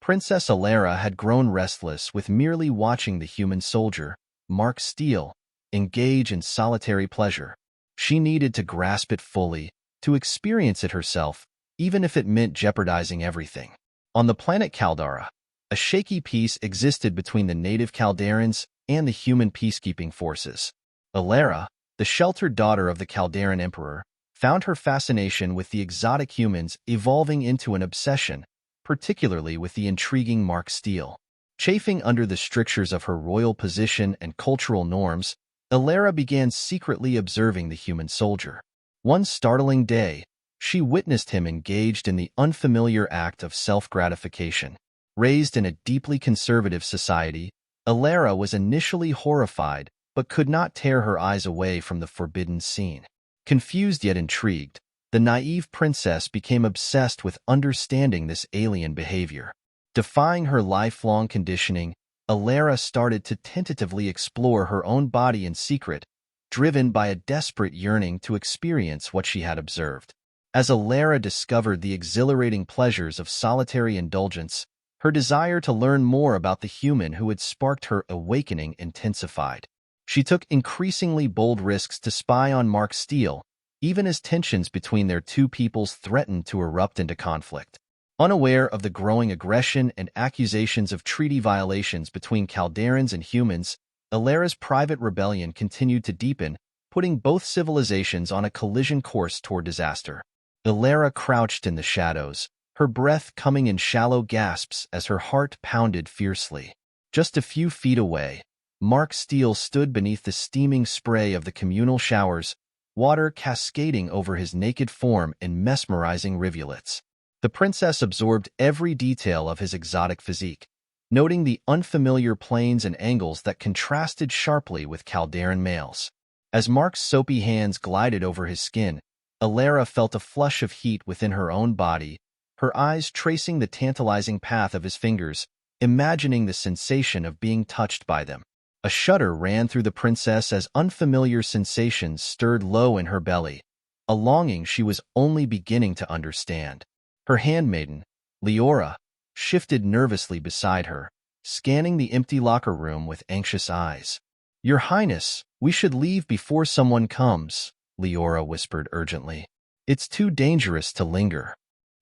Princess Elara had grown restless with merely watching the human soldier, Mark Steele, engage in solitary pleasure. She needed to grasp it fully, to experience it herself, even if it meant jeopardizing everything. On the planet Kaldara, a shaky peace existed between the native Kaldarans and the human peacekeeping forces. Aera, the sheltered daughter of the Kaldaran Emperor, found her fascination with the exotic humans evolving into an obsession, particularly with the intriguing Mark Steele. Chafing under the strictures of her royal position and cultural norms, Aera began secretly observing the human soldier. One startling day, she witnessed him engaged in the unfamiliar act of self-gratification. Raised in a deeply conservative society, Aera was initially horrified but could not tear her eyes away from the forbidden scene. Confused yet intrigued, the naive princess became obsessed with understanding this alien behavior. Defying her lifelong conditioning, Aera started to tentatively explore her own body in secret, driven by a desperate yearning to experience what she had observed. As Aera discovered the exhilarating pleasures of solitary indulgence, her desire to learn more about the human who had sparked her awakening intensified. She took increasingly bold risks to spy on Mark Steele, even as tensions between their two peoples threatened to erupt into conflict. Unaware of the growing aggression and accusations of treaty violations between Kaldarans and humans, Alera's private rebellion continued to deepen, putting both civilizations on a collision course toward disaster. Aera crouched in the shadows, her breath coming in shallow gasps as her heart pounded fiercely. Just a few feet away, Mark Steele stood beneath the steaming spray of the communal showers, water cascading over his naked form in mesmerizing rivulets. The princess absorbed every detail of his exotic physique, noting the unfamiliar planes and angles that contrasted sharply with Kaldaran males. As Mark's soapy hands glided over his skin, Aera felt a flush of heat within her own body, her eyes tracing the tantalizing path of his fingers, imagining the sensation of being touched by them. A shudder ran through the princess as unfamiliar sensations stirred low in her belly, a longing she was only beginning to understand. Her handmaiden, Leora, shifted nervously beside her, scanning the empty locker room with anxious eyes. "Your Highness, we should leave before someone comes," Leora whispered urgently. "It's too dangerous to linger."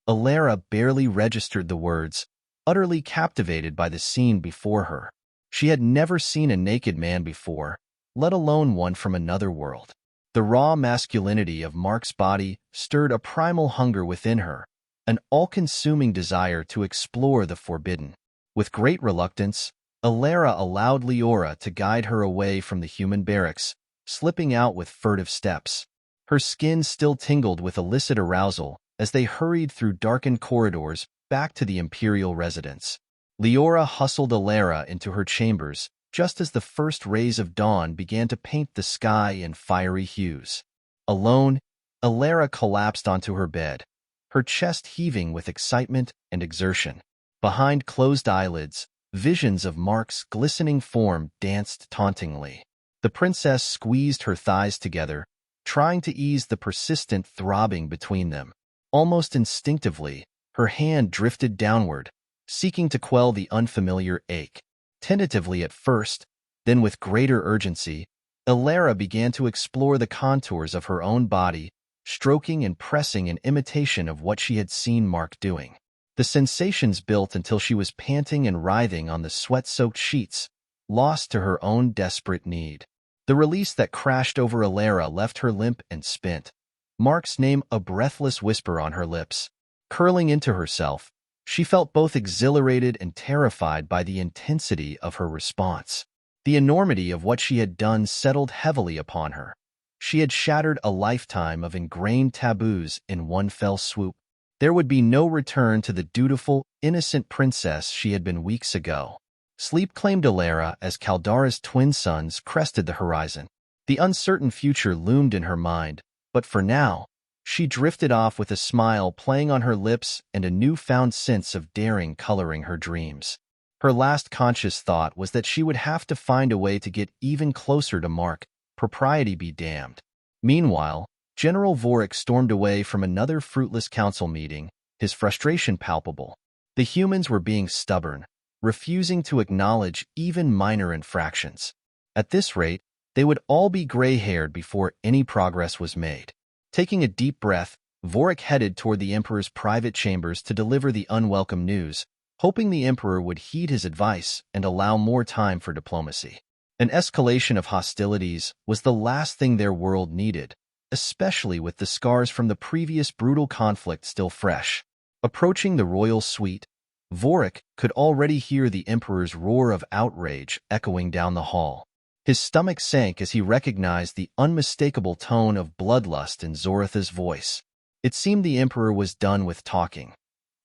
Aera barely registered the words, utterly captivated by the scene before her. She had never seen a naked man before, let alone one from another world. The raw masculinity of Mark's body stirred a primal hunger within her, an all-consuming desire to explore the forbidden. With great reluctance, Aera allowed Leora to guide her away from the human barracks, slipping out with furtive steps. Her skin still tingled with illicit arousal as they hurried through darkened corridors back to the imperial residence. Leora hustled Aera into her chambers just as the first rays of dawn began to paint the sky in fiery hues. Alone, Aera collapsed onto her bed, her chest heaving with excitement and exertion. Behind closed eyelids, visions of Mark's glistening form danced tauntingly. The princess squeezed her thighs together, trying to ease the persistent throbbing between them. Almost instinctively, her hand drifted downward, seeking to quell the unfamiliar ache. Tentatively at first, then with greater urgency, Aera began to explore the contours of her own body, stroking and pressing in imitation of what she had seen Mark doing. The sensations built until she was panting and writhing on the sweat-soaked sheets, lost to her own desperate need. The release that crashed over Aera left her limp and spent, Mark's name a breathless whisper on her lips. Curling into herself, she felt both exhilarated and terrified by the intensity of her response. The enormity of what she had done settled heavily upon her. She had shattered a lifetime of ingrained taboos in one fell swoop. There would be no return to the dutiful, innocent princess she had been weeks ago. Sleep claimed Aera as Kaldara's twin suns crested the horizon. The uncertain future loomed in her mind, but for now, she drifted off with a smile playing on her lips and a newfound sense of daring coloring her dreams. Her last conscious thought was that she would have to find a way to get even closer to Mark, propriety be damned. Meanwhile, General Vorik stormed away from another fruitless council meeting, his frustration palpable. The humans were being stubborn, refusing to acknowledge even minor infractions. At this rate, they would all be gray-haired before any progress was made. Taking a deep breath, Vorik headed toward the Emperor's private chambers to deliver the unwelcome news, hoping the Emperor would heed his advice and allow more time for diplomacy. An escalation of hostilities was the last thing their world needed, especially with the scars from the previous brutal conflict still fresh. Approaching the royal suite, Vorik could already hear the Emperor's roar of outrage echoing down the hall. His stomach sank as he recognized the unmistakable tone of bloodlust in Zoratha's voice. It seemed the Emperor was done with talking.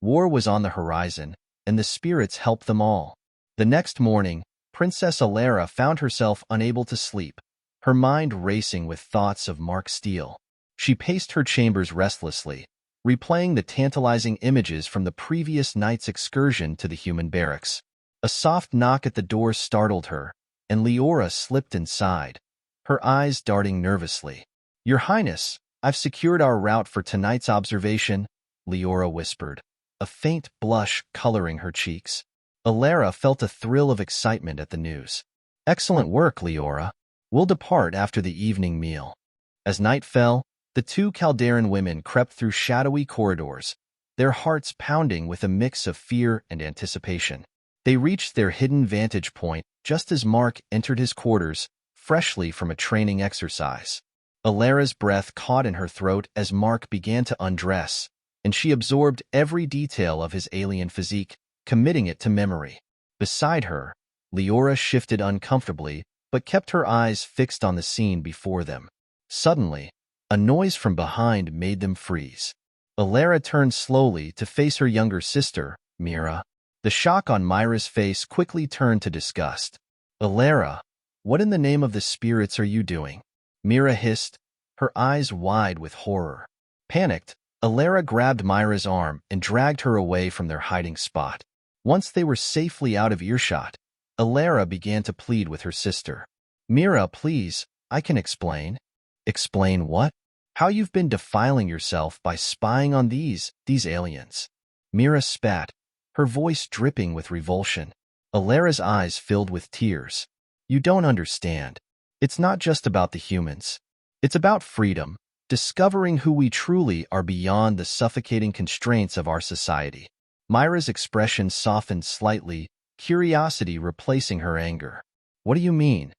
War was on the horizon, and the spirits helped them all. The next morning, Princess Elara found herself unable to sleep, her mind racing with thoughts of Mark Steele. She paced her chambers restlessly, replaying the tantalizing images from the previous night's excursion to the human barracks. A soft knock at the door startled her, and Leora slipped inside, her eyes darting nervously. "Your Highness, I've secured our route for tonight's observation," Leora whispered, a faint blush coloring her cheeks. Aera felt a thrill of excitement at the news. "Excellent work, Leora. We'll depart after the evening meal." As night fell, the two Kaldaran women crept through shadowy corridors, their hearts pounding with a mix of fear and anticipation. They reached their hidden vantage point just as Mark entered his quarters, freshly from a training exercise. Alara's breath caught in her throat as Mark began to undress, and she absorbed every detail of his alien physique, committing it to memory. Beside her, Leora shifted uncomfortably, but kept her eyes fixed on the scene before them. Suddenly, a noise from behind made them freeze. Aera turned slowly to face her younger sister, Mira. The shock on Myra's face quickly turned to disgust. "Aera, what in the name of the spirits are you doing?" Mira hissed, her eyes wide with horror. Panicked, Aera grabbed Myra's arm and dragged her away from their hiding spot. Once they were safely out of earshot, Aera began to plead with her sister. "Mira, please, I can explain." "Explain what?" "How you've been defiling yourself by spying on these aliens." Mira spat, her voice dripping with revulsion. Alara's eyes filled with tears. "You don't understand. It's not just about the humans. It's about freedom, discovering who we truly are beyond the suffocating constraints of our society." Myra's expression softened slightly, curiosity replacing her anger. "What do you mean?"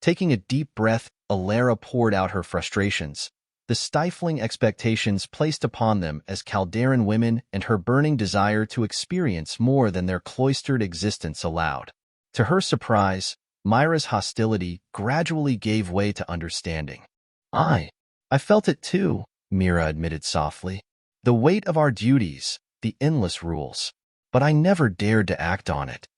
Taking a deep breath, Aera poured out her frustrations, the stifling expectations placed upon them as Kaldaran women and her burning desire to experience more than their cloistered existence allowed. To her surprise, Myra's hostility gradually gave way to understanding. I felt it too," Mira admitted softly. "The weight of our duties, the endless rules. But I never dared to act on it."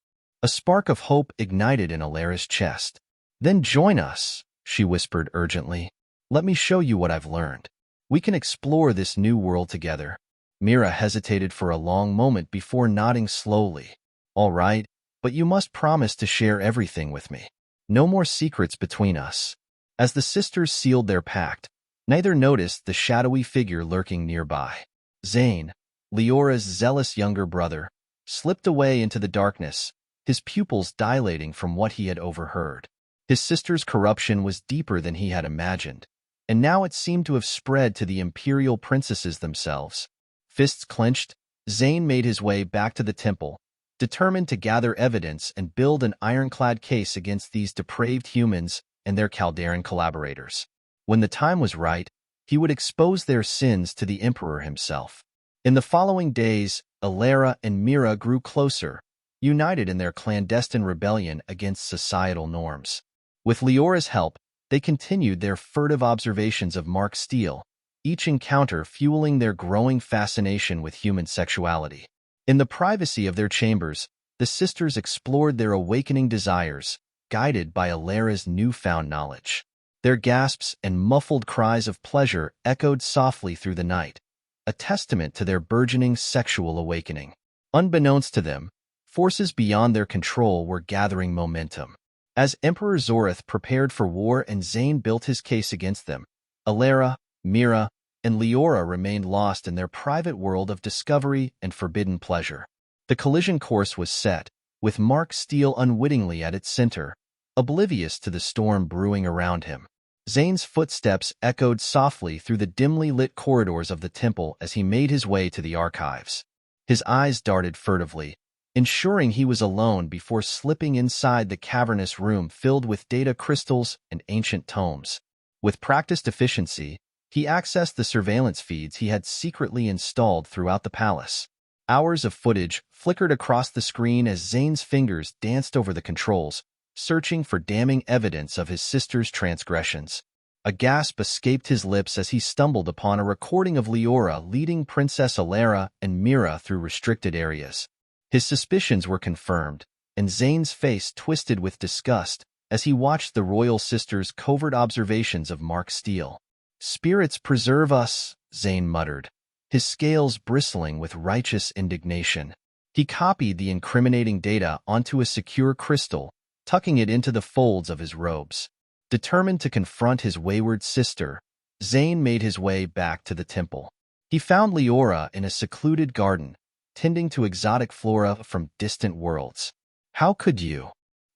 A spark of hope ignited in Alara's chest. "Then join us," she whispered urgently. "Let me show you what I've learned. We can explore this new world together." Mira hesitated for a long moment before nodding slowly. "All right, but you must promise to share everything with me. No more secrets between us." As the sisters sealed their pact, neither noticed the shadowy figure lurking nearby. Zane, Leora's zealous younger brother, slipped away into the darkness, his pupils dilating from what he had overheard. His sister's corruption was deeper than he had imagined, and now it seemed to have spread to the imperial princesses themselves. Fists clenched, Zane made his way back to the temple, determined to gather evidence and build an ironclad case against these depraved humans and their Kaldaran collaborators. When the time was right, he would expose their sins to the Emperor himself. In the following days, Aera and Mira grew closer, united in their clandestine rebellion against societal norms. With Leora's help, they continued their furtive observations of Mark Steele, each encounter fueling their growing fascination with human sexuality. In the privacy of their chambers, the sisters explored their awakening desires, guided by Alara's newfound knowledge. Their gasps and muffled cries of pleasure echoed softly through the night, a testament to their burgeoning sexual awakening. Unbeknownst to them, forces beyond their control were gathering momentum. As Emperor Zorath prepared for war and Zane built his case against them, Aera, Mira, and Leora remained lost in their private world of discovery and forbidden pleasure. The collision course was set, with Mark Steele unwittingly at its center, oblivious to the storm brewing around him. Zane's footsteps echoed softly through the dimly lit corridors of the temple as he made his way to the archives. His eyes darted furtively, ensuring he was alone before slipping inside the cavernous room filled with data crystals and ancient tomes. With practiced efficiency, he accessed the surveillance feeds he had secretly installed throughout the palace. Hours of footage flickered across the screen as Zane's fingers danced over the controls, searching for damning evidence of his sister's transgressions. A gasp escaped his lips as he stumbled upon a recording of Leora leading Princess Elara and Mira through restricted areas. His suspicions were confirmed, and Zane's face twisted with disgust as he watched the royal sister's covert observations of Mark Steele. "Spirits preserve us," Zane muttered, his scales bristling with righteous indignation. He copied the incriminating data onto a secure crystal, tucking it into the folds of his robes. Determined to confront his wayward sister, Zane made his way back to the temple. He found Leora in a secluded garden, tending to exotic flora from distant worlds. "How could you?"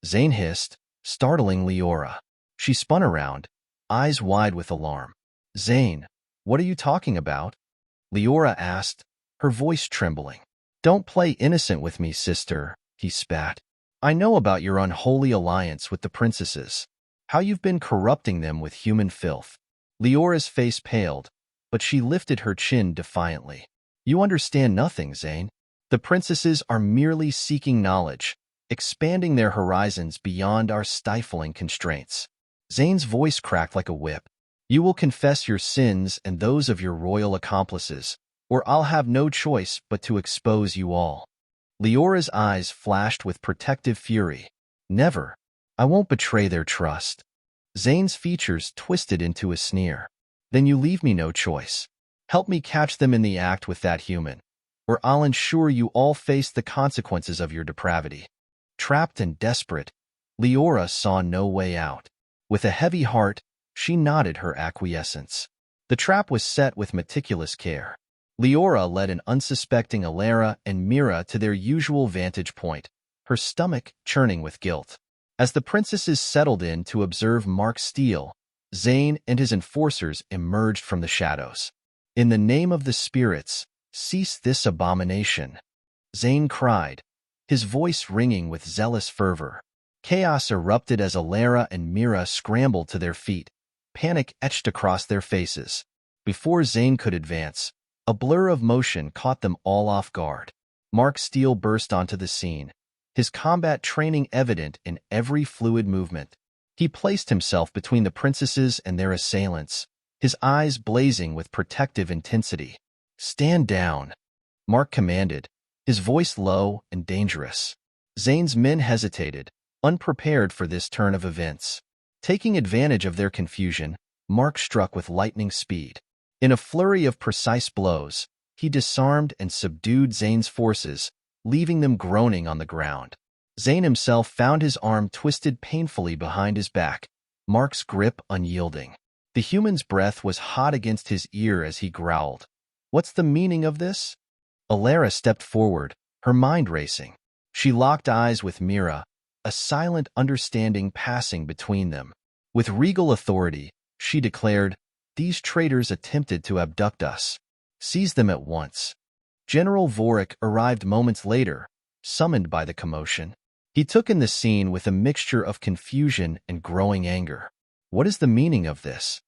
Zane hissed, startling Leora. She spun around, eyes wide with alarm. "Zane, what are you talking about?" Leora asked, her voice trembling. "Don't play innocent with me, sister," he spat. "I know about your unholy alliance with the princesses, how you've been corrupting them with human filth." Leora's face paled, but she lifted her chin defiantly. "You understand nothing, Zane. The princesses are merely seeking knowledge, expanding their horizons beyond our stifling constraints." Zane's voice cracked like a whip. "You will confess your sins and those of your royal accomplices, or I'll have no choice but to expose you all." Leora's eyes flashed with protective fury. "Never. I won't betray their trust." Zane's features twisted into a sneer. "Then you leave me no choice. Help me catch them in the act with that human, or I'll ensure you all face the consequences of your depravity." Trapped and desperate, Leora saw no way out. With a heavy heart, she nodded her acquiescence. The trap was set with meticulous care. Leora led an unsuspecting Aera and Mira to their usual vantage point, her stomach churning with guilt. As the princesses settled in to observe Mark Steele, Zane and his enforcers emerged from the shadows. "In the name of the spirits, cease this abomination," Zane cried, his voice ringing with zealous fervor. Chaos erupted as Aera and Mira scrambled to their feet, panic etched across their faces. Before Zane could advance, a blur of motion caught them all off guard. Mark Steele burst onto the scene, his combat training evident in every fluid movement. He placed himself between the princesses and their assailants, his eyes blazing with protective intensity. "Stand down," Mark commanded, his voice low and dangerous. Zane's men hesitated, unprepared for this turn of events. Taking advantage of their confusion, Mark struck with lightning speed. In a flurry of precise blows, he disarmed and subdued Zane's forces, leaving them groaning on the ground. Zane himself found his arm twisted painfully behind his back, Mark's grip unyielding. The human's breath was hot against his ear as he growled. "What's the meaning of this?" Aera stepped forward, her mind racing. She locked eyes with Mira, a silent understanding passing between them. With regal authority, she declared, "These traitors attempted to abduct us. Seize them at once." General Vorik arrived moments later, summoned by the commotion. He took in the scene with a mixture of confusion and growing anger. "What is the meaning of this?"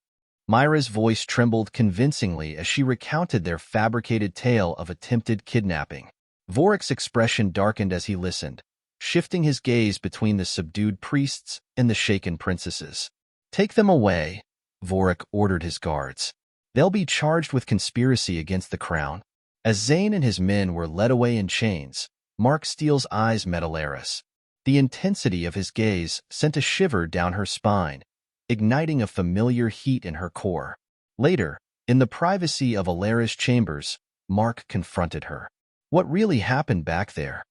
Myra's voice trembled convincingly as she recounted their fabricated tale of attempted kidnapping. Vorik's expression darkened as he listened, shifting his gaze between the subdued priests and the shaken princesses. "Take them away," Vorik ordered his guards. "They'll be charged with conspiracy against the crown." As Zane and his men were led away in chains, Mark Steele's eyes met Alara's. The intensity of his gaze sent a shiver down her spine, igniting a familiar heat in her core. Later, in the privacy of Alara's chambers, Mark confronted her. "What really happened back there?"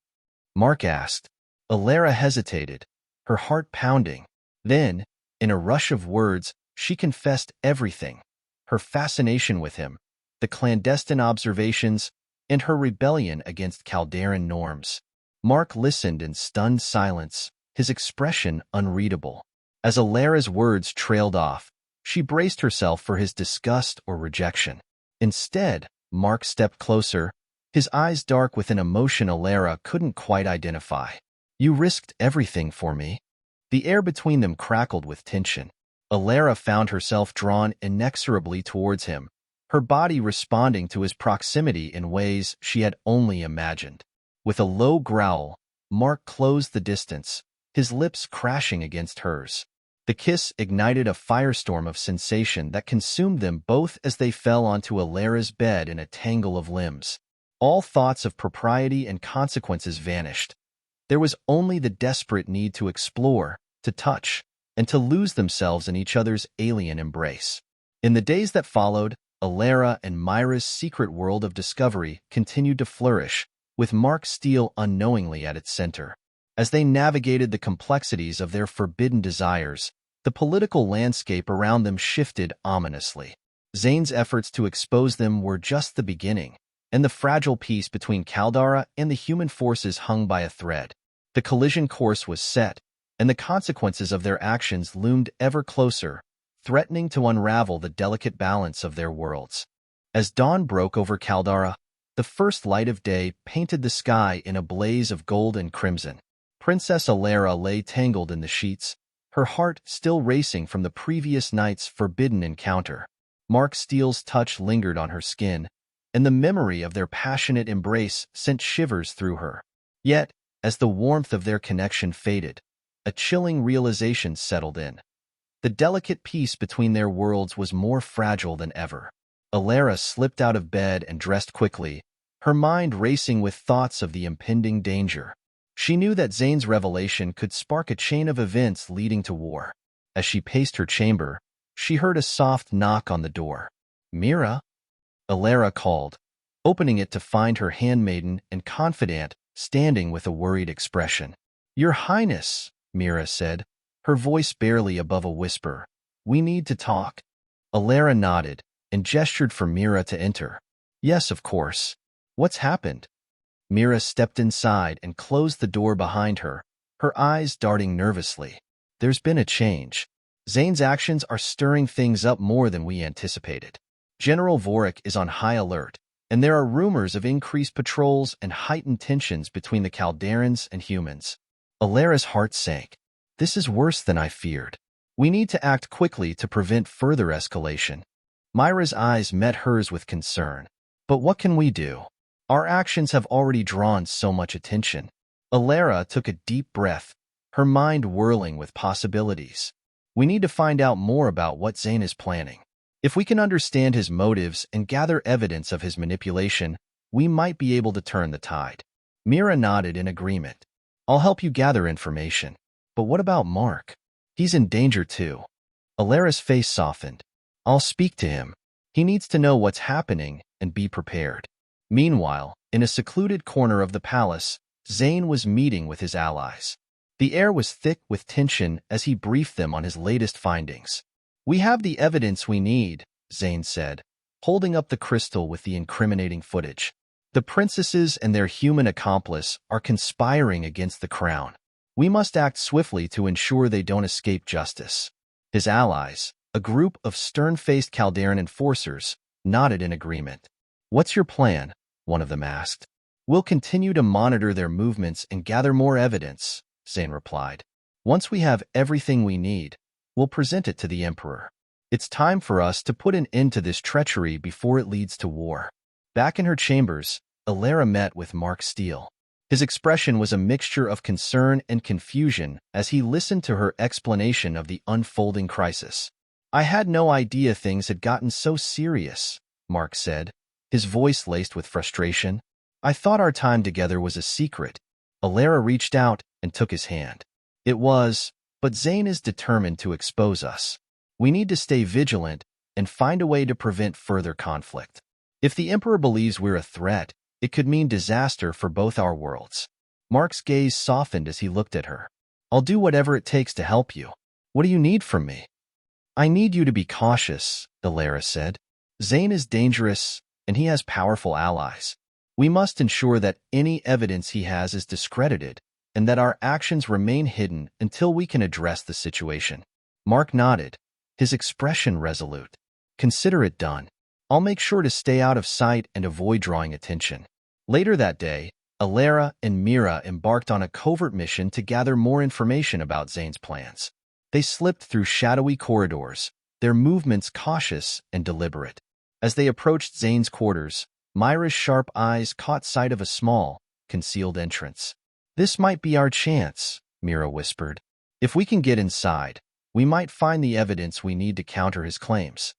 Mark asked. Aera hesitated, her heart pounding. Then, in a rush of words, she confessed everything. Her fascination with him, the clandestine observations, and her rebellion against Kaldaran norms. Mark listened in stunned silence, his expression unreadable. As Alara's words trailed off, she braced herself for his disgust or rejection. Instead, Mark stepped closer, his eyes dark with an emotion Aera couldn't quite identify. "You risked everything for me." The air between them crackled with tension. Aera found herself drawn inexorably towards him, her body responding to his proximity in ways she had only imagined. With a low growl, Mark closed the distance, his lips crashing against hers. The kiss ignited a firestorm of sensation that consumed them both as they fell onto Alara's bed in a tangle of limbs. All thoughts of propriety and consequences vanished. There was only the desperate need to explore, to touch, and to lose themselves in each other's alien embrace. In the days that followed, Aera and Myra's secret world of discovery continued to flourish, with Mark Steele unknowingly at its center. As they navigated the complexities of their forbidden desires, the political landscape around them shifted ominously. Zane's efforts to expose them were just the beginning, and the fragile peace between Kaldara and the human forces hung by a thread. The collision course was set, and the consequences of their actions loomed ever closer, threatening to unravel the delicate balance of their worlds. As dawn broke over Kaldara, the first light of day painted the sky in a blaze of gold and crimson. Princess Elara lay tangled in the sheets, her heart still racing from the previous night's forbidden encounter. Mark Steele's touch lingered on her skin, and the memory of their passionate embrace sent shivers through her. Yet, as the warmth of their connection faded, a chilling realization settled in. The delicate peace between their worlds was more fragile than ever. Aera slipped out of bed and dressed quickly, her mind racing with thoughts of the impending danger. She knew that Zane's revelation could spark a chain of events leading to war. As she paced her chamber, she heard a soft knock on the door. "Mira?" Aera called, opening it to find her handmaiden and confidant standing with a worried expression. "Your Highness," Mira said, her voice barely above a whisper. "We need to talk." Aera nodded and gestured for Mira to enter. "Yes, of course. What's happened?" Mira stepped inside and closed the door behind her, her eyes darting nervously. "There's been a change. Zane's actions are stirring things up more than we anticipated. General Vorik is on high alert, and there are rumors of increased patrols and heightened tensions between the Kaldarans and humans." Alara's heart sank. "This is worse than I feared. We need to act quickly to prevent further escalation." Myra's eyes met hers with concern. "But what can we do? Our actions have already drawn so much attention." Aera took a deep breath, her mind whirling with possibilities. "We need to find out more about what Zane is planning. If we can understand his motives and gather evidence of his manipulation, we might be able to turn the tide." Mira nodded in agreement. "I'll help you gather information. But what about Mark? He's in danger too." Alara's face softened. "I'll speak to him. He needs to know what's happening and be prepared." Meanwhile, in a secluded corner of the palace, Zane was meeting with his allies. The air was thick with tension as he briefed them on his latest findings. "We have the evidence we need," Zane said, holding up the crystal with the incriminating footage. "The princesses and their human accomplice are conspiring against the crown. We must act swiftly to ensure they don't escape justice." His allies, a group of stern-faced Kaldaran enforcers, nodded in agreement. "What's your plan?" one of them asked. "We'll continue to monitor their movements and gather more evidence," Zane replied. "Once we have everything we need, we'll present it to the Emperor. It's time for us to put an end to this treachery before it leads to war." Back in her chambers, Aera met with Mark Steele. His expression was a mixture of concern and confusion as he listened to her explanation of the unfolding crisis. "I had no idea things had gotten so serious," Mark said, his voice laced with frustration. "I thought our time together was a secret." Aera reached out and took his hand. "It was, but Zane is determined to expose us. We need to stay vigilant and find a way to prevent further conflict. If the Emperor believes we're a threat, it could mean disaster for both our worlds." Mark's gaze softened as he looked at her. "I'll do whatever it takes to help you. What do you need from me?" "I need you to be cautious," Aera said. "Zane is dangerous, and he has powerful allies. We must ensure that any evidence he has is discredited and that our actions remain hidden until we can address the situation. Mark nodded, his expression resolute. Consider it done. I'll make sure to stay out of sight and avoid drawing attention. Later that day, Aera and Mira embarked on a covert mission to gather more information about Zane's plans. They slipped through shadowy corridors, their movements cautious and deliberate. As they approached Zane's quarters, Myra's sharp eyes caught sight of a small, concealed entrance. "This might be our chance," Mira whispered. "If we can get inside, we might find the evidence we need to counter his claims."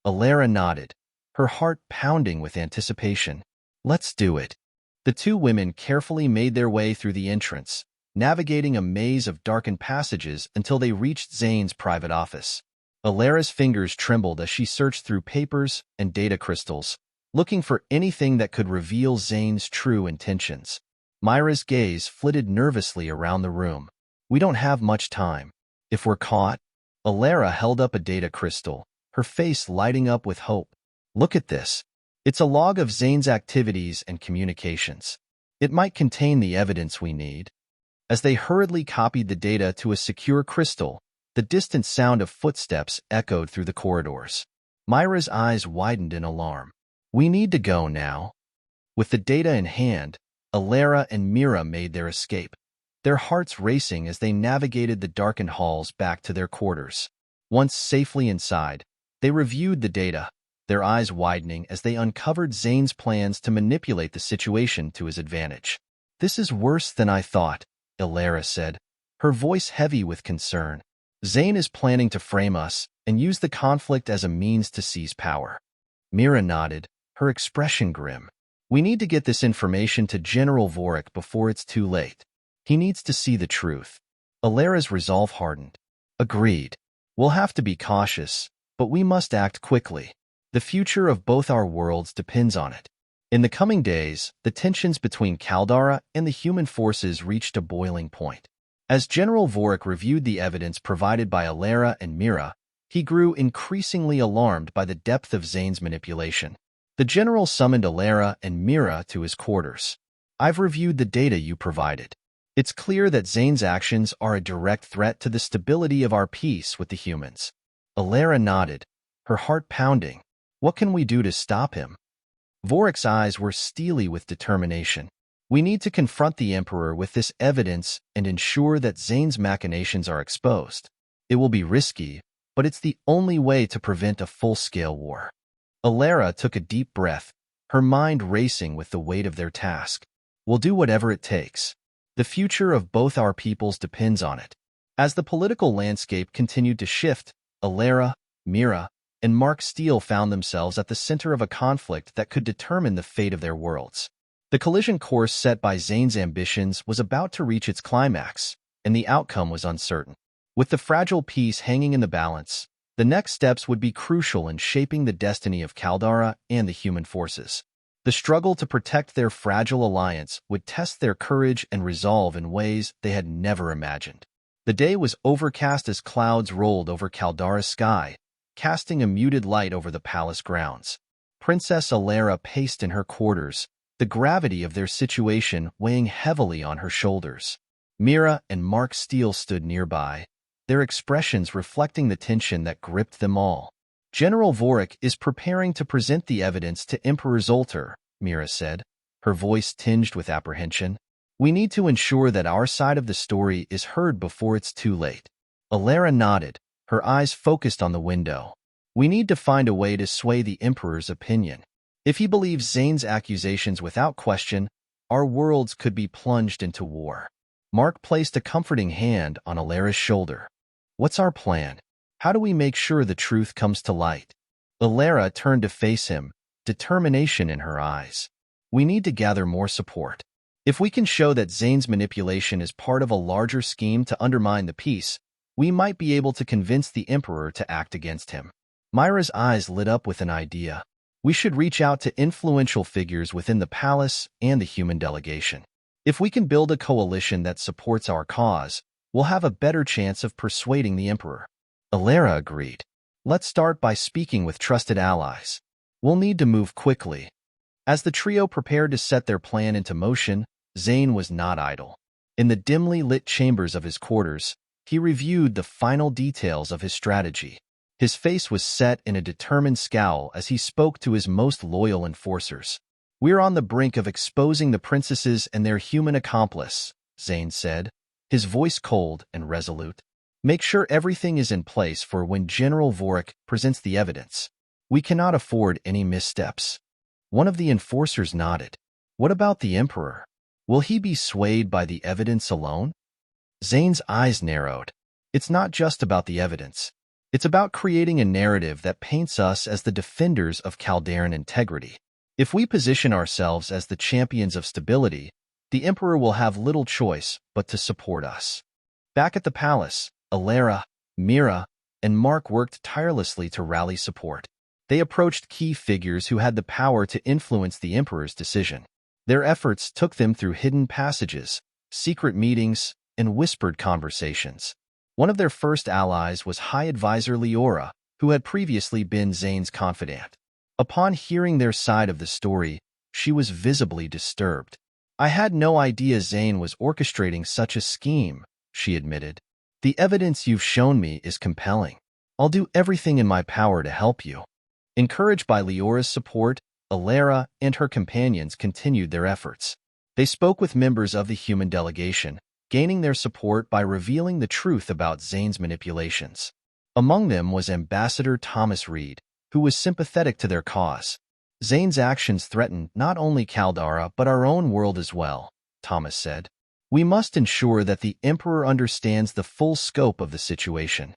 Aera nodded, her heart pounding with anticipation. "Let's do it." The two women carefully made their way through the entrance, navigating a maze of darkened passages until they reached Zane's private office. Alera's fingers trembled as she searched through papers and data crystals, looking for anything that could reveal Zane's true intentions. Myra's gaze flitted nervously around the room. "We don't have much time. If we're caught..." Aera held up a data crystal, her face lighting up with hope. "Look at this. It's a log of Zane's activities and communications. It might contain the evidence we need." As they hurriedly copied the data to a secure crystal, the distant sound of footsteps echoed through the corridors. Myra's eyes widened in alarm. "We need to go now." With the data in hand, Aera and Mira made their escape, their hearts racing as they navigated the darkened halls back to their quarters. Once safely inside, they reviewed the data, their eyes widening as they uncovered Zane's plans to manipulate the situation to his advantage. "This is worse than I thought," Aera said, her voice heavy with concern. "Zane is planning to frame us and use the conflict as a means to seize power." Mira nodded, her expression grim. "We need to get this information to General Vorik before it's too late. He needs to see the truth." Alera's resolve hardened. "Agreed. We'll have to be cautious, but we must act quickly. The future of both our worlds depends on it." In the coming days, the tensions between Kaldara and the human forces reached a boiling point. As General Vorik reviewed the evidence provided by Aera and Mira, he grew increasingly alarmed by the depth of Zane's manipulation. The general summoned Aera and Mira to his quarters. "I've reviewed the data you provided. It's clear that Zane's actions are a direct threat to the stability of our peace with the humans." Aera nodded, her heart pounding. "What can we do to stop him?" Vorik's eyes were steely with determination. "We need to confront the Emperor with this evidence and ensure that Zane's machinations are exposed. It will be risky, but it's the only way to prevent a full-scale war." Aera took a deep breath, her mind racing with the weight of their task. "We'll do whatever it takes. The future of both our peoples depends on it." As the political landscape continued to shift, Aera, Mira, and Mark Steele found themselves at the center of a conflict that could determine the fate of their worlds. The collision course set by Zane's ambitions was about to reach its climax, and the outcome was uncertain. With the fragile peace hanging in the balance, the next steps would be crucial in shaping the destiny of Kaldara and the human forces. The struggle to protect their fragile alliance would test their courage and resolve in ways they had never imagined. The day was overcast as clouds rolled over Kaldara's sky, casting a muted light over the palace grounds. Princess Elara paced in her quarters, the gravity of their situation weighing heavily on her shoulders. Mira and Mark Steele stood nearby, their expressions reflecting the tension that gripped them all. "General Vorik is preparing to present the evidence to Emperor Zoltar," Mira said, her voice tinged with apprehension. "We need to ensure that our side of the story is heard before it's too late." Aera nodded, her eyes focused on the window. "We need to find a way to sway the Emperor's opinion. If he believes Zane's accusations without question, our worlds could be plunged into war." Mark placed a comforting hand on Alera's shoulder. "What's our plan? How do we make sure the truth comes to light?" Aera turned to face him, determination in her eyes. "We need to gather more support. If we can show that Zane's manipulation is part of a larger scheme to undermine the peace, we might be able to convince the Emperor to act against him." Myra's eyes lit up with an idea. "We should reach out to influential figures within the palace and the human delegation. If we can build a coalition that supports our cause, we'll have a better chance of persuading the Emperor." Aera agreed. "Let's start by speaking with trusted allies. We'll need to move quickly." As the trio prepared to set their plan into motion, Zane was not idle. In the dimly lit chambers of his quarters, he reviewed the final details of his strategy. His face was set in a determined scowl as he spoke to his most loyal enforcers. "We're on the brink of exposing the princesses and their human accomplice," Zane said, his voice cold and resolute. "Make sure everything is in place for when General Vorik presents the evidence. We cannot afford any missteps." One of the enforcers nodded. "What about the Emperor? Will he be swayed by the evidence alone?" Zane's eyes narrowed. "It's not just about the evidence. It's about creating a narrative that paints us as the defenders of Kaldaran integrity. If we position ourselves as the champions of stability, the Emperor will have little choice but to support us." Back at the palace, Aera, Mira, and Mark worked tirelessly to rally support. They approached key figures who had the power to influence the Emperor's decision. Their efforts took them through hidden passages, secret meetings, and whispered conversations. One of their first allies was High Advisor Leora, who had previously been Zane's confidant. Upon hearing their side of the story, she was visibly disturbed. "I had no idea Zane was orchestrating such a scheme," she admitted. "The evidence you've shown me is compelling. I'll do everything in my power to help you." Encouraged by Leora's support, Aera and her companions continued their efforts. They spoke with members of the human delegation, gaining their support by revealing the truth about Zane's manipulations. Among them was Ambassador Thomas Reed, who was sympathetic to their cause. "Zane's actions threaten not only Kaldara but our own world as well," Thomas said. "We must ensure that the Emperor understands the full scope of the situation."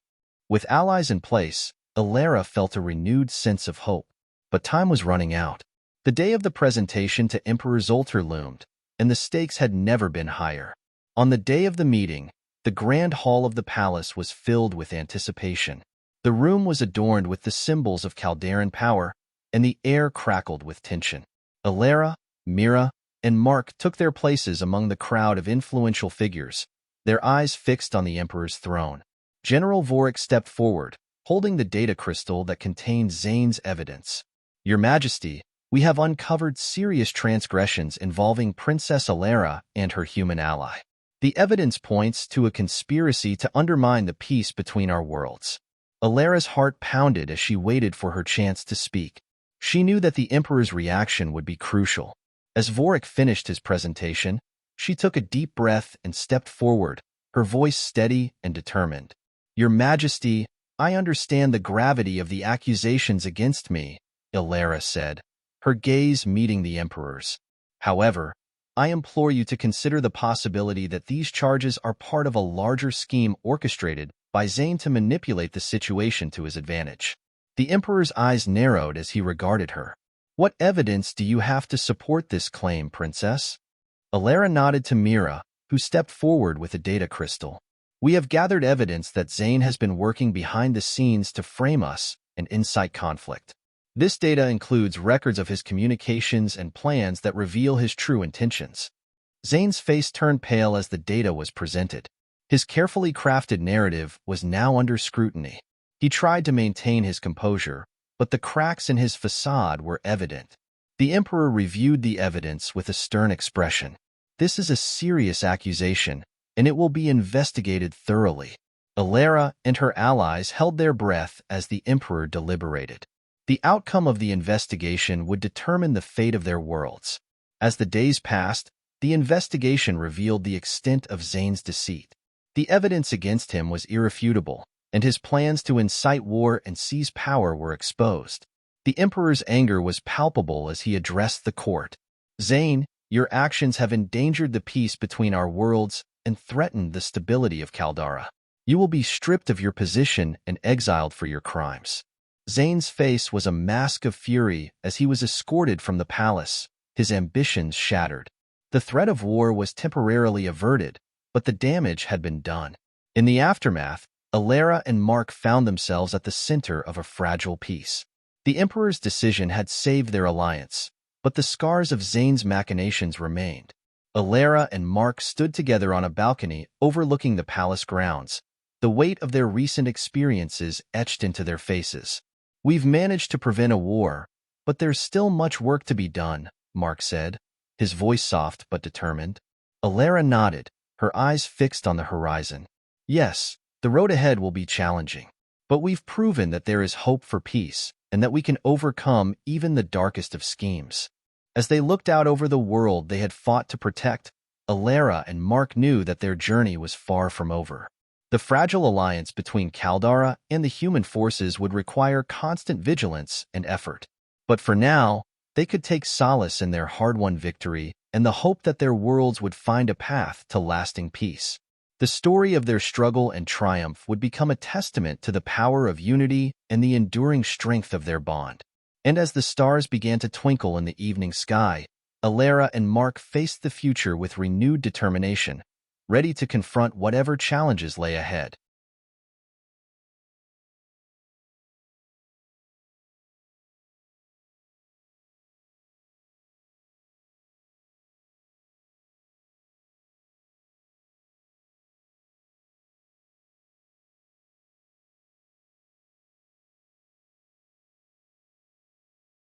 With allies in place, Aera felt a renewed sense of hope. But time was running out. The day of the presentation to Emperor Zoltar loomed, and the stakes had never been higher. On the day of the meeting, the grand hall of the palace was filled with anticipation. The room was adorned with the symbols of Kaldaran power, and the air crackled with tension. Aera, Mira, and Mark took their places among the crowd of influential figures, their eyes fixed on the Emperor's throne. General Vorik stepped forward, holding the data crystal that contained Zane's evidence. "Your Majesty, we have uncovered serious transgressions involving Princess Elara and her human ally. The evidence points to a conspiracy to undermine the peace between our worlds." Alara's heart pounded as she waited for her chance to speak. She knew that the Emperor's reaction would be crucial. As Vorik finished his presentation, she took a deep breath and stepped forward, her voice steady and determined. "Your Majesty, I understand the gravity of the accusations against me," Aera said, her gaze meeting the Emperor's. "However, I implore you to consider the possibility that these charges are part of a larger scheme orchestrated by Zane to manipulate the situation to his advantage." The Emperor's eyes narrowed as he regarded her. "What evidence do you have to support this claim, Princess?" Aera nodded to Mira, who stepped forward with a data crystal. "We have gathered evidence that Zane has been working behind the scenes to frame us and incite conflict. This data includes records of his communications and plans that reveal his true intentions." Zane's face turned pale as the data was presented. His carefully crafted narrative was now under scrutiny. He tried to maintain his composure, but the cracks in his facade were evident. The Emperor reviewed the evidence with a stern expression. "This is a serious accusation, and it will be investigated thoroughly." Aera and her allies held their breath as the Emperor deliberated. The outcome of the investigation would determine the fate of their worlds. As the days passed, the investigation revealed the extent of Zane's deceit. The evidence against him was irrefutable, and his plans to incite war and seize power were exposed. The Emperor's anger was palpable as he addressed the court. "Zane, your actions have endangered the peace between our worlds and threatened the stability of Kaldara. You will be stripped of your position and exiled for your crimes." Zane's face was a mask of fury as he was escorted from the palace, his ambitions shattered. The threat of war was temporarily averted, but the damage had been done. In the aftermath, Aera and Mark found themselves at the center of a fragile peace. The Emperor's decision had saved their alliance, but the scars of Zane's machinations remained. Aera and Mark stood together on a balcony overlooking the palace grounds, the weight of their recent experiences etched into their faces. "We've managed to prevent a war, but there's still much work to be done," Mark said, his voice soft but determined. Aera nodded, her eyes fixed on the horizon. Yes, the road ahead will be challenging, but we've proven that there is hope for peace and that we can overcome even the darkest of schemes. As they looked out over the world they had fought to protect, Aera and Mark knew that their journey was far from over. The fragile alliance between Kaldara and the human forces would require constant vigilance and effort. But for now, they could take solace in their hard-won victory and the hope that their worlds would find a path to lasting peace. The story of their struggle and triumph would become a testament to the power of unity and the enduring strength of their bond. And as the stars began to twinkle in the evening sky, Aera and Mark faced the future with renewed determination, ready to confront whatever challenges lay ahead.